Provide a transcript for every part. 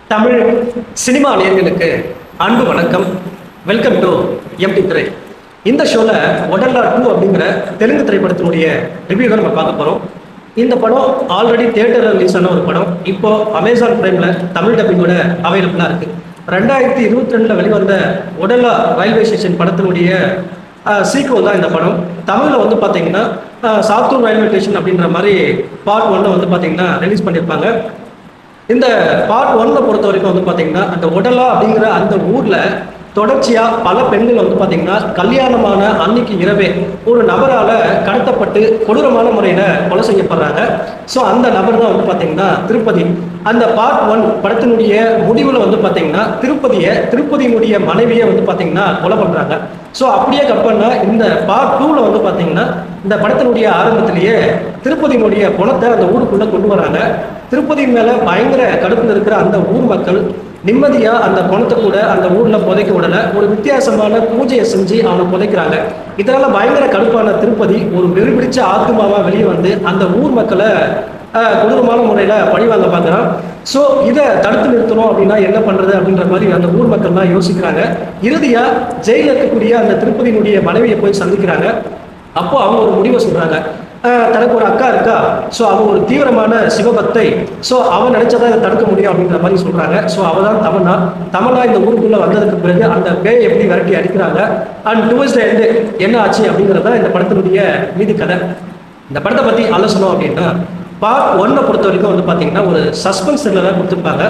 Tamil cinema நேயர்களுக்கு அன்பு வணக்கம். வெல்கம் டு எம்டி திரை. இந்த ஷோவில் ஒடல்லா 2 அப்படிங்கிற தெலுங்கு திரைப்படத்தினுடைய ரிவ்யூ தான் நம்ம பார்க்க போகிறோம். இந்த படம் ஆல்ரெடி தியேட்டரில் ரிலீஸ் ஆன ஒரு படம். இப்போ அமேசான் பிரைமில் தமிழ் டப்பிங்கோட அவைலபிளாக இருக்குது. 2022 வெளிவந்த ஒடல்லா ரயில்வே ஸ்டேஷன் படத்தினுடைய சீக்குவல் தான் இந்த படம். தமிழில் வந்து பார்த்தீங்கன்னா சாத்தூர் ரயில்வே ஸ்டேஷன் அப்படின்ற மாதிரி பார்ட் 1 வந்து பார்த்தீங்கன்னா ரிலீஸ் பண்ணியிருப்பாங்க. இந்த பார்ட் 1 பொறுத்த வரைக்கும் வந்து பார்த்தீங்கன்னா அந்த ஒடலா அப்படிங்கிற அந்த ஊரில் தொடர்ச்சியாக பல பெண்கள் வந்து பார்த்தீங்கன்னா கல்யாணமான அன்னைக்கு இரவே ஒரு நபரால் கடத்தப்பட்டு கொடூரமான முறையில் கொலை செய்யப்படுறாங்க. ஸோ அந்த நபர் தான் வந்து பார்த்தீங்கன்னா திருப்பதி. அந்த பார்ட் 1 படத்தினுடைய முடிவில் வந்து பார்த்தீங்கன்னா திருப்பதியினுடைய மனைவியை வந்து பார்த்தீங்கன்னா கொலை பண்ணுறாங்க. ஸோ அப்படியே கப்பல்னா இந்த பார்ட் 2ல் வந்து பார்த்தீங்கன்னா இந்த படத்தினுடைய ஆரம்பத்திலேயே திருப்பதியினுடைய குணத்தை அந்த ஊருக்குள்ளே கொண்டு வராங்க. திருப்பதியின் மேலே பயங்கர கடுப்பில் இருக்கிற அந்த ஊர் மக்கள் நிம்மதியாக அந்த பணத்தை கூட அந்த ஊரில் புதைக்க விடலை. ஒரு வித்தியாசமான பூஜையை செஞ்சு அவனை புதைக்கிறாங்க. இதனால் பயங்கர கடுப்பான திருப்பதி ஒரு வெறிபிடிச்ச ஆத்மாவாக வெளியே வந்து அந்த ஊர் மக்களை கொடூரமான முறையில் பழிவாங்க பார்க்குறான். ஸோ இதை தடுத்து நிறுத்தணும் அப்படின்னா என்ன பண்ணுறது அப்படின்ற மாதிரி அந்த ஊர் மக்கள்லாம் யோசிக்கிறாங்க. இறுதியாக ஜெயிலில் இருக்கக்கூடிய அந்த திருப்பதியினுடைய மனைவியை போய் சந்திக்கிறாங்க. அப்போ அவங்க ஒரு முடிவை சொல்கிறாங்க. தனக்கு ஒரு அக்கா இருக்கா, ஸோ அவன் ஒரு தீவிரமான சிவபக்தை, ஸோ அவன் நினைச்சதான் இதை தடுக்க முடியும் அப்படின்ற மாதிரி சொல்றாங்க. ஸோ அவள் தான் தமன்னா இந்த ஊருக்குள்ள வந்ததுக்கு பிறகு அந்த பேயை எப்படி விரட்டி அடிக்கிறாங்க அண்ட் டுவர்ட்ஸ் தி எண்ட் என்ன ஆச்சு அப்படிங்கிறத இந்த படத்தினுடைய மீதி கதை. இந்த படத்தை பத்தி ஆலோசனை அப்படின்னா பார்ட் 1 பொறுத்த வரைக்கும் வந்து பார்த்தீங்கன்னா ஒரு சஸ்பென்ஸ் த்ரில்லராக கொடுத்துருப்பாங்க.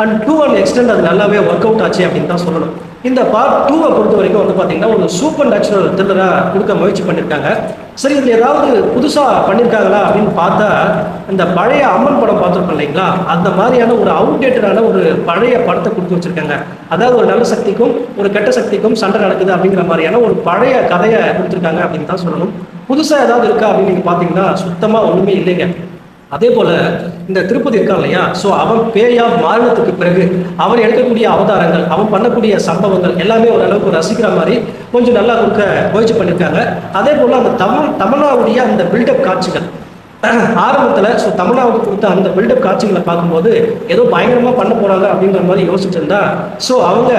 அண்ட் 2 அண்ட் எக்ஸ்டெண்ட் அது நல்லாவே ஒர்க் அவுட் ஆச்சு அப்படின்னு தான் சொல்லணும். இந்த பார்ட் 2 பொறுத்த வரைக்கும் வந்து பார்த்தீங்கன்னா ஒரு சூப்பர் நேச்சுரல் த்ரில்லராக கொடுக்க முயற்சி பண்ணியிருக்காங்க. சரி, இதில் ஏதாவது புதுசாக பண்ணியிருக்காங்களா அப்படின்னு பார்த்தா இந்த பழைய அம்மன் படம் பார்த்துருக்கோம் இல்லைங்களா, அந்த மாதிரியான ஒரு அவுடேட்டடான ஒரு பழைய படத்தை கொடுத்து வச்சுருக்காங்க. அதாவது ஒரு நல்ல சக்திக்கும் ஒரு கெட்ட சக்திக்கும் சண்டை நடக்குது அப்படிங்கிற மாதிரியான ஒரு பழைய கதையை கொடுத்துருக்காங்க அப்படின்னு தான் சொல்லணும். புதுசாக ஏதாவது இருக்கா அப்படின்னு நீங்கள் பார்த்தீங்கன்னா சுத்தமாக ஒன்றுமே இல்லைங்க. அதே போல் இந்த திருப்பதி இருக்கான் இல்லையா, ஸோ அவன் பேயா மாறினத்துக்கு பிறகு அவன் எடுக்கக்கூடிய அவதாரங்கள், அவன் பண்ணக்கூடிய சம்பவங்கள் எல்லாமே ஓரளவுக்கு ரசிக்கிற மாதிரி கொஞ்சம் நல்லா கொடுக்க முயற்சி பண்ணியிருக்காங்க. அதே போல் அந்த தமிழ்நாவுடைய அந்த பில்டப் காட்சிகள் ஆரம்பத்தில் ஸோ தமிழ்நாவுக்கு கொடுத்த அந்த பில்டப் காட்சிகளை பார்க்கும்போது ஏதோ பயங்கரமாக பண்ண போகிறாங்க அப்படிங்கிற மாதிரி யோசிச்சிருந்தா, ஸோ அவங்க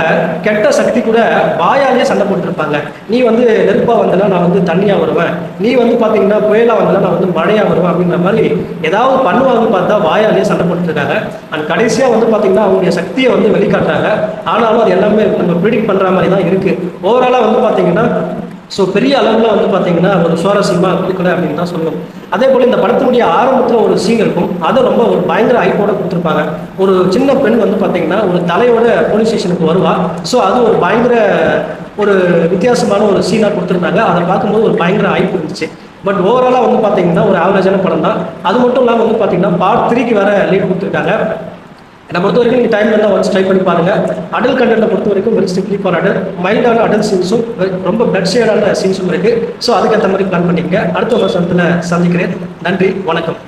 கெட்ட சக்தி கூட வாயாலேயே சண்டை போட்டுருப்பாங்க. நீ வந்து நெருப்பாக வந்தனா நான் வந்து தண்ணியாக வருவேன், நீ வந்து பார்த்தீங்கன்னா புயலாக வந்தனா நான் வந்து மழையாக வருவேன் அப்படிங்கிற மாதிரி ஏதாவது பண்ணுவாங்கன்னு பார்த்தா வாயாலேயே சண்டை போட்டுருக்காங்க. அண்ட் கடைசியாக வந்து பார்த்தீங்கன்னா அவங்களுடைய சக்தியை வந்து வெளிக்காட்டுறாங்க. ஆனாலும் அது எல்லாமே நம்ம ப்ரிடிக்ட் பண்ணுற மாதிரி தான் இருக்குது. ஓவராலாக வந்து பார்த்தீங்கன்னா ஸோ பெரிய அளவில் வந்து பார்த்தீங்கன்னா ஒரு சுவாரஸ்யமாக கொடுக்கல அப்படின்னு தான் சொல்லணும். அதே போல் இந்த படத்தினுடைய ஆரம்பத்தில் ஒரு சீன் இருக்கும், அதை ரொம்ப ஒரு பயங்கர ஐப்போட கொடுத்துருப்பாங்க. ஒரு சின்ன பெண் வந்து பார்த்தீங்கன்னா ஒரு தலையோட போலீஸ் ஸ்டேஷனுக்கு வருவா. ஸோ அது ஒரு பயங்கர ஒரு வித்தியாசமான ஒரு சீனாக கொடுத்துருந்தாங்க. அதை பார்க்கும்போது ஒரு பயங்கர ஐப்பு இருந்துச்சு. பட் ஓவராலாக வந்து பார்த்தீங்கன்னா ஒரு ஆவரேஜான படம் தான். அது மட்டும் இல்லாமல் வந்து பார்த்தீங்கன்னா பார்ட் 3க்கு வேற லீட் கொடுத்துருக்காங்க. என்னை பொறுத்த வரைக்கும் நீங்கள் டைம் இருந்தால் ஒன்ஸ் ட்ரை பண்ணி பாருங்கள். அடல் கண்டென்ட்டை பொறுத்த வரைக்கும் வெரி ஸ்ட்ரிக்ட்லி ஃபார் அடல், மைல்டான அடல் சீன்ஸும் ரொம்ப பிளட் ஷேடான சீன்ஸும் இருக்குது. ஸோ அதுக்கேற்ற மாதிரி பிளான் பண்ணிக்கங்க. அடுத்த வருஷத்தில் சந்திக்கிறேன். நன்றி, வணக்கம்.